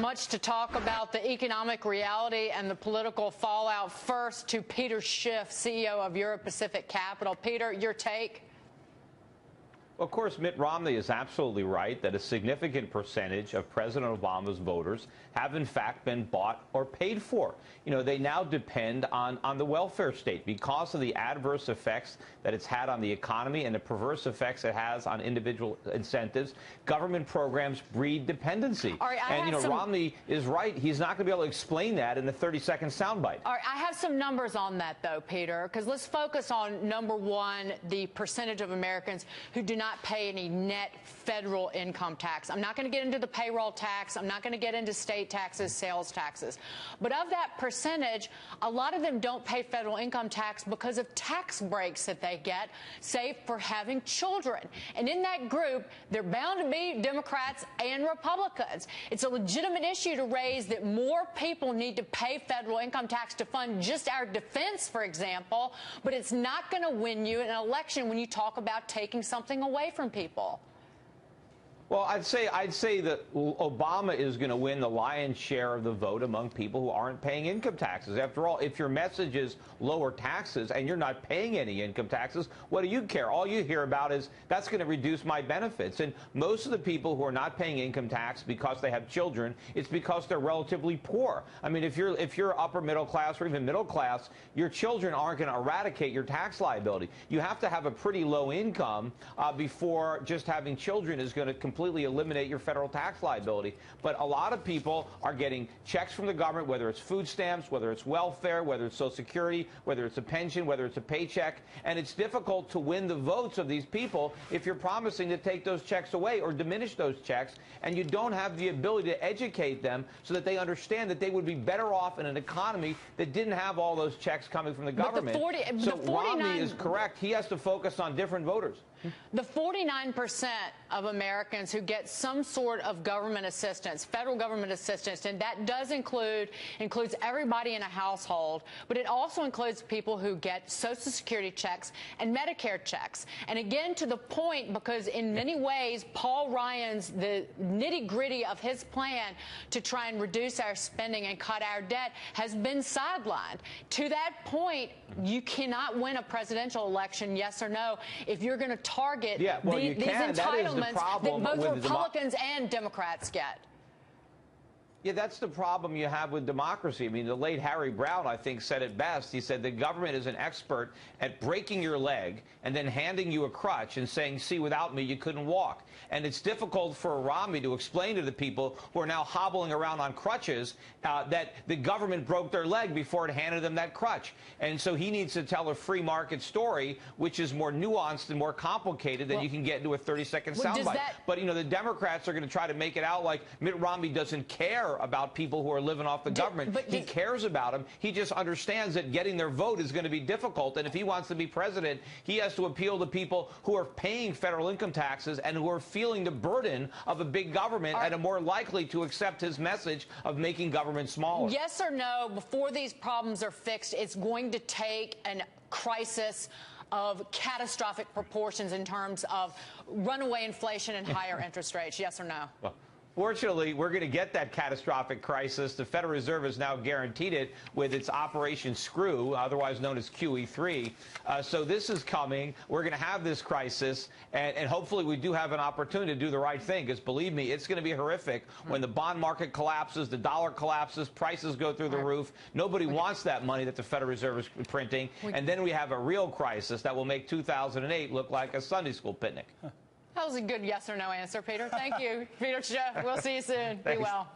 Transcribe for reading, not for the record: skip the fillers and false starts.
Much to talk about the economic reality and the political fallout. First, to Peter Schiff, CEO of Europe Pacific Capital. Peter, your take? Of course, Mitt Romney is absolutely right that a significant percentage of President Obama's voters have, in fact, been bought or paid for. You know, they now depend on the welfare state because of the adverse effects that it's had on the economy and the perverse effects it has on individual incentives. Government programs breed dependency. All right, Romney is right. He's not going to be able to explain that in a 30-second soundbite. All right, I have some numbers on that, though, Peter, because let's focus on, number one, the percentage of Americans who do not pay any net federal income tax. I'm not going to get into the payroll tax. I'm not going to get into state taxes, sales taxes. But of that percentage, a lot of them don't pay federal income tax because of tax breaks that they get, say, for having children. And in that group, they're bound to be Democrats and Republicans. It's a legitimate issue to raise that more people need to pay federal income tax to fund just our defense, for example, but it's not going to win you an election when you talk about taking something away from people. Well, I'd say that Obama is going to win the lion's share of the vote among people who aren't paying income taxes. After all, if your message is lower taxes and you're not paying any income taxes, what do you care? All you hear about is that's going to reduce my benefits. And most of the people who are not paying income tax because they have children, it's because they're relatively poor. I mean, if you're upper middle class or even middle class, your children aren't going to eradicate your tax liability. You have to have a pretty low income before just having children is going to completely eliminate your federal tax liability. But a lot of people are getting checks from the government, whether it's food stamps, whether it's welfare, whether it's Social Security, whether it's a pension, whether it's a paycheck. And it's difficult to win the votes of these people if you're promising to take those checks away or diminish those checks, and you don't have the ability to educate them so that they understand that they would be better off in an economy that didn't have all those checks coming from the government. So Romney is correct. He has to focus on different voters. The 49% of Americans who get some sort of government assistance, federal government assistance, and that does includes everybody in a household, but it also includes people who get Social Security checks and Medicare checks. And again, to the point, because in many ways, Paul Ryan's, the nitty-gritty of his plan to try and reduce our spending and cut our debt has been sidelined. To that point, you cannot win a presidential election, yes or no, if you're going to target these entitlements that both Republicans and Democrats get. Yeah, that's the problem you have with democracy. I mean, the late Harry Browne, I think, said it best. He said the government is an expert at breaking your leg and then handing you a crutch and saying, see, without me, you couldn't walk. And it's difficult for Romney to explain to the people who are now hobbling around on crutches that the government broke their leg before it handed them that crutch. And so he needs to tell a free market story, which is more nuanced and more complicated than you can get into a 30-second soundbite. But, you know, the Democrats are going to try to make it out like Mitt Romney doesn't care about people who are living off the government. He cares about them. He just understands that getting their vote is going to be difficult. And if he wants to be president, he has to appeal to people who are paying federal income taxes and who are feeling the burden of a big government and are more likely to accept his message of making government smaller. Yes or no, before these problems are fixed, it's going to take a crisis of catastrophic proportions in terms of runaway inflation and higher interest rates. Yes or no? Well, fortunately, we're going to get that catastrophic crisis. The Federal Reserve has now guaranteed it with its Operation Screw, otherwise known as QE3. So this is coming. We're going to have this crisis, and hopefully we do have an opportunity to do the right thing, because believe me, it's going to be horrific when the bond market collapses, the dollar collapses, prices go through the roof. Nobody wants that money that the Federal Reserve is printing, and then we have a real crisis that will make 2008 look like a Sunday school picnic. That was a good yes or no answer, Peter. Thank you, Peter Schiff. We'll see you soon. Be well.